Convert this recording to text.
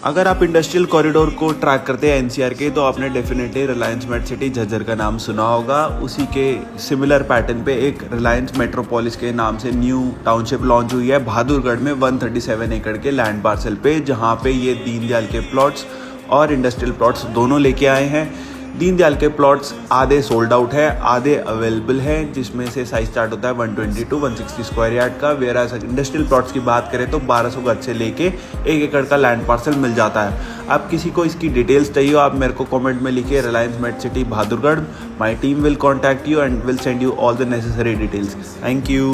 अगर आप industrial corridor को ट्रैक करते हैं एनसीआर के, तो आपने definitely Reliance MET City Jhajjar का नाम सुना होगा। उसी के सिमिलर पैटर्न पे एक रिलायंस मेट्रोपोलिस के नाम से न्यू टाउनशिप लॉन्च हुई है बहादुरगढ़ में 137 एकड़ के लैंड पार्सल पे, जहां पे ये दीनदयाल के प्लॉट्स और इंडस्ट्रियल प्लॉट्स दोनों लेके आए हैं। दीनदयाल के प्लॉट्स आधे सोल्ड आउट है, आधे अवेलेबल हैं, जिसमें से साइज स्टार्ट होता है 120 टू 160 स्क्वायर यार्ड का। वेराज इंडस्ट्रियल प्लॉट्स की बात करें तो 1200 गज से लेके 1 एकड़ का लैंड पार्सल मिल जाता है। आप किसी को इसकी डिटेल्स चाहिए, आप मेरे को कमेंट में लिखिए Reliance MET City Bahadurgarh. My team will contact you and will send you all the necessary details. Thank you.